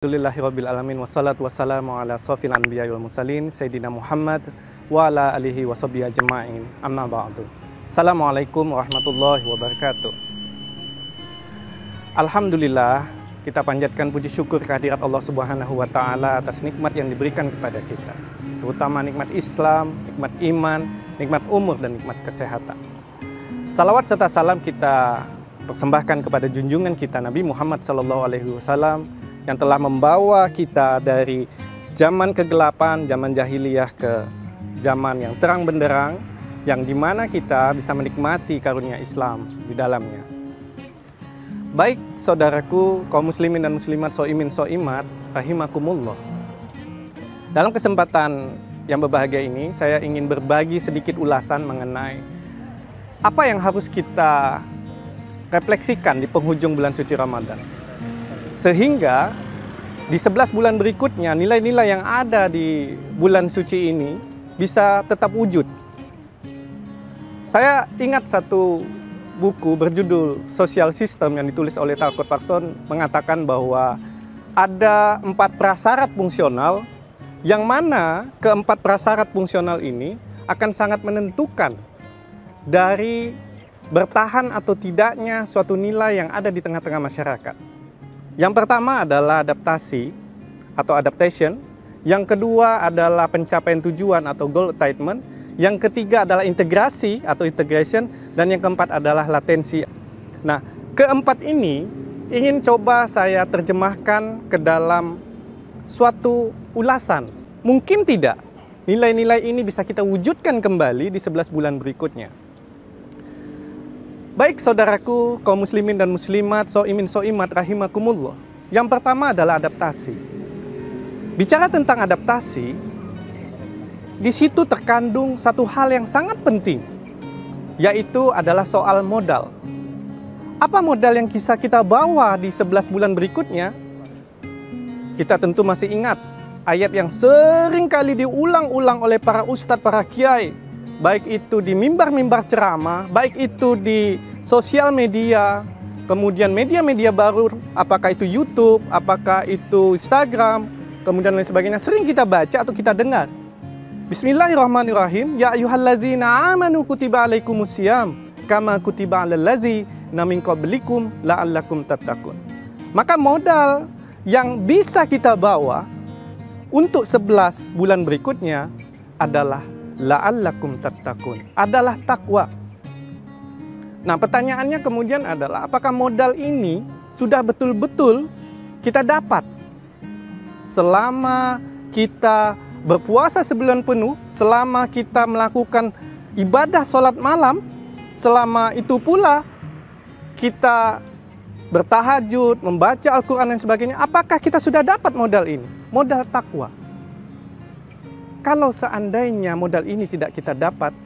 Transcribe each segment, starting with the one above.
Alhamdulillahirrabbilalamin wassalatu wassalamu ala sofil anbiya wal mursalin Sayyidina Muhammad wa ala alihi wa sahbihi ajma'in amma ba'du. Assalamualaikum warahmatullahi wabarakatuh. Alhamdulillah, kita panjatkan puji syukur kehadirat Allah Subhanahu wa Ta'ala atas nikmat yang diberikan kepada kita, terutama nikmat Islam, nikmat iman, nikmat umur, dan nikmat kesehatan. Salawat serta salam kita persembahkan kepada junjungan kita Nabi Muhammad SAW yang telah membawa kita dari zaman kegelapan, zaman jahiliyah ke zaman yang terang benderang, yang dimana kita bisa menikmati karunia Islam di dalamnya. Baik saudaraku, kaum muslimin dan muslimat, so'imin so'imat, rahimakumullah. Dalam kesempatan yang berbahagia ini, saya ingin berbagi sedikit ulasan mengenai apa yang harus kita refleksikan di penghujung bulan suci Ramadan, sehingga di 11 bulan berikutnya nilai-nilai yang ada di bulan suci ini bisa tetap wujud. Saya ingat satu buku berjudul Social System yang ditulis oleh Talcott Parsons, mengatakan bahwa ada 4 prasyarat fungsional, yang mana keempat prasyarat fungsional ini akan sangat menentukan dari bertahan atau tidaknya suatu nilai yang ada di tengah-tengah masyarakat. Yang pertama adalah adaptasi atau adaptation, yang kedua adalah pencapaian tujuan atau goal attainment, yang ketiga adalah integrasi atau integration, dan yang keempat adalah latensi. Nah, keempat ini ingin coba saya terjemahkan ke dalam suatu ulasan. Mungkin tidak nilai-nilai ini bisa kita wujudkan kembali di 11 bulan berikutnya. Baik saudaraku, kaum muslimin dan muslimat, so'imin so'imat, rahimakumullah. Yang pertama adalah adaptasi. Bicara tentang adaptasi, di situ terkandung satu hal yang sangat penting, yaitu adalah soal modal. Apa modal yang bisa kita bawa di 11 bulan berikutnya? Kita tentu masih ingat ayat yang sering kali diulang-ulang oleh para ustadz, para kiai, baik itu di mimbar-mimbar ceramah, baik itu di sosial media, kemudian media-media baru, apakah itu YouTube, apakah itu Instagram, kemudian lain sebagainya, sering kita baca atau kita dengar. Bismillahirrahmanirrahim. Ya ayyuhallazina amanu kutiba alaikumusiyam kama kutiba alal ladzina min qablikum la'allakum tattaqun. Maka modal yang bisa kita bawa untuk 11 bulan berikutnya adalah la'allakum tattaqun, adalah takwa. Nah, pertanyaannya kemudian adalah, apakah modal ini sudah betul-betul kita dapat selama kita berpuasa sebulan penuh, selama kita melakukan ibadah sholat malam, selama itu pula kita bertahajud, membaca Al-Quran dan sebagainya. Apakah kita sudah dapat modal ini? Modal takwa. Kalau seandainya modal ini tidak kita dapat,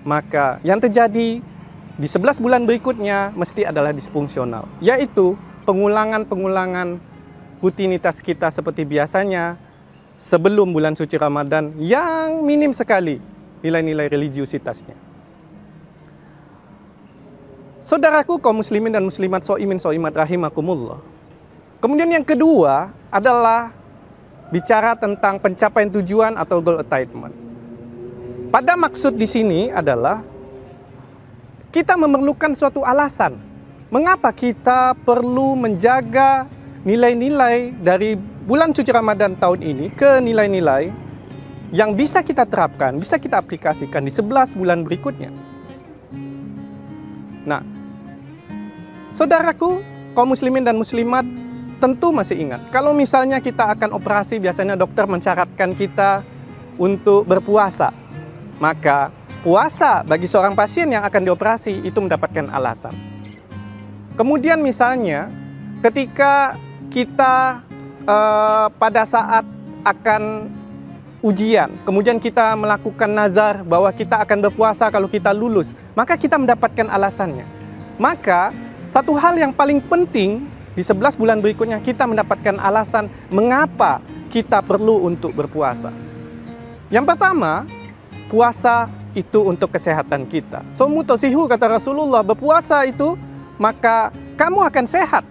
maka yang terjadi di 11 bulan berikutnya mesti adalah disfungsional, yaitu pengulangan-pengulangan rutinitas kita seperti biasanya sebelum bulan suci Ramadan yang minim sekali nilai-nilai religiusitasnya. Saudaraku, kaum muslimin dan muslimat, so'imin so'imat, rahimakumullah. Kemudian yang kedua adalah bicara tentang pencapaian tujuan atau goal attainment. Pada maksud di sini adalah kita memerlukan suatu alasan mengapa kita perlu menjaga nilai-nilai dari bulan suci Ramadan tahun ini ke nilai-nilai yang bisa kita terapkan, bisa kita aplikasikan di 11 bulan berikutnya. Nah, saudaraku, kaum muslimin dan muslimat, tentu masih ingat, kalau misalnya kita akan operasi, biasanya dokter mensyaratkan kita untuk berpuasa. Maka puasa bagi seorang pasien yang akan dioperasi itu mendapatkan alasan. Kemudian misalnya ketika kita pada saat akan ujian, kemudian kita melakukan nazar bahwa kita akan berpuasa kalau kita lulus, maka kita mendapatkan alasannya. Maka satu hal yang paling penting di 11 bulan berikutnya, kita mendapatkan alasan mengapa kita perlu untuk berpuasa. Yang pertama, puasa itu untuk kesehatan kita. Somu tosihu, kata Rasulullah, berpuasa itu maka kamu akan sehat.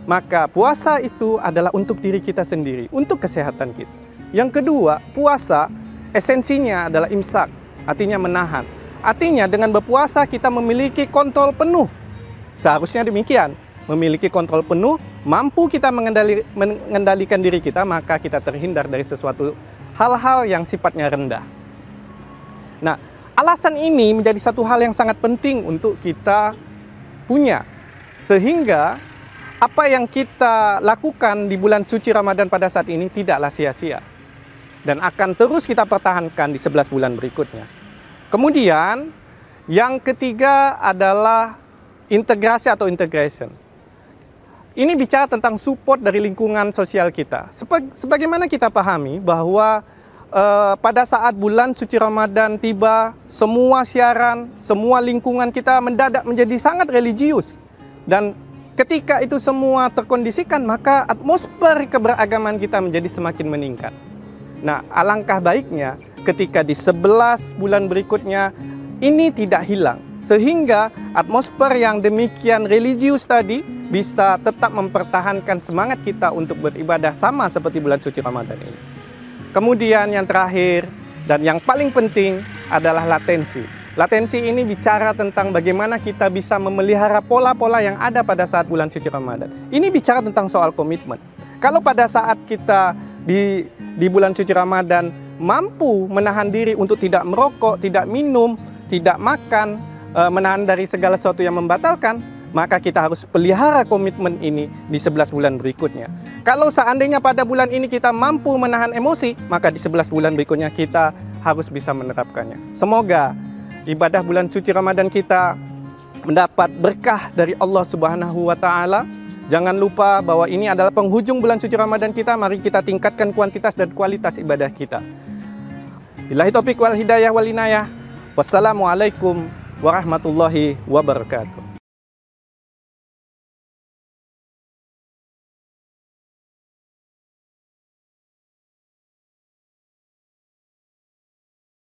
Maka puasa itu adalah untuk diri kita sendiri, untuk kesehatan kita. Yang kedua, puasa esensinya adalah imsak, artinya menahan. Artinya dengan berpuasa kita memiliki kontrol penuh. Seharusnya demikian, memiliki kontrol penuh, mampu kita mengendalikan diri kita, maka kita terhindar dari sesuatu hal-hal yang sifatnya rendah. Nah, alasan ini menjadi satu hal yang sangat penting untuk kita punya. Sehingga apa yang kita lakukan di bulan suci Ramadan pada saat ini tidaklah sia-sia. Dan akan terus kita pertahankan di 11 bulan berikutnya. Kemudian, yang ketiga adalah integrasi atau integration. Ini bicara tentang support dari lingkungan sosial kita. Sebagaimana kita pahami bahwa pada saat bulan suci Ramadan tiba, semua siaran, semua lingkungan kita mendadak menjadi sangat religius. Dan ketika itu semua terkondisikan, maka atmosfer keberagaman kita menjadi semakin meningkat. Nah, alangkah baiknya ketika di 11 bulan berikutnya ini tidak hilang. Sehingga atmosfer yang demikian religius tadi bisa tetap mempertahankan semangat kita untuk beribadah sama seperti bulan suci Ramadan ini. Kemudian yang terakhir dan yang paling penting adalah latensi. Latensi ini bicara tentang bagaimana kita bisa memelihara pola-pola yang ada pada saat bulan suci Ramadan. Ini bicara tentang soal komitmen. Kalau pada saat kita di bulan suci Ramadan mampu menahan diri untuk tidak merokok, tidak minum, tidak makan, menahan dari segala sesuatu yang membatalkan, maka kita harus pelihara komitmen ini di 11 bulan berikutnya. Kalau seandainya pada bulan ini kita mampu menahan emosi, maka di 11 bulan berikutnya kita harus bisa menerapkannya. Semoga ibadah bulan suci Ramadan kita mendapat berkah dari Allah Subhanahu wa Ta'ala. Jangan lupa bahwa ini adalah penghujung bulan suci Ramadan kita. Mari kita tingkatkan kuantitas dan kualitas ibadah kita. Billahi taufiq wal hidayah wal inayah. Wassalamualaikum warahmatullahi wabarakatuh.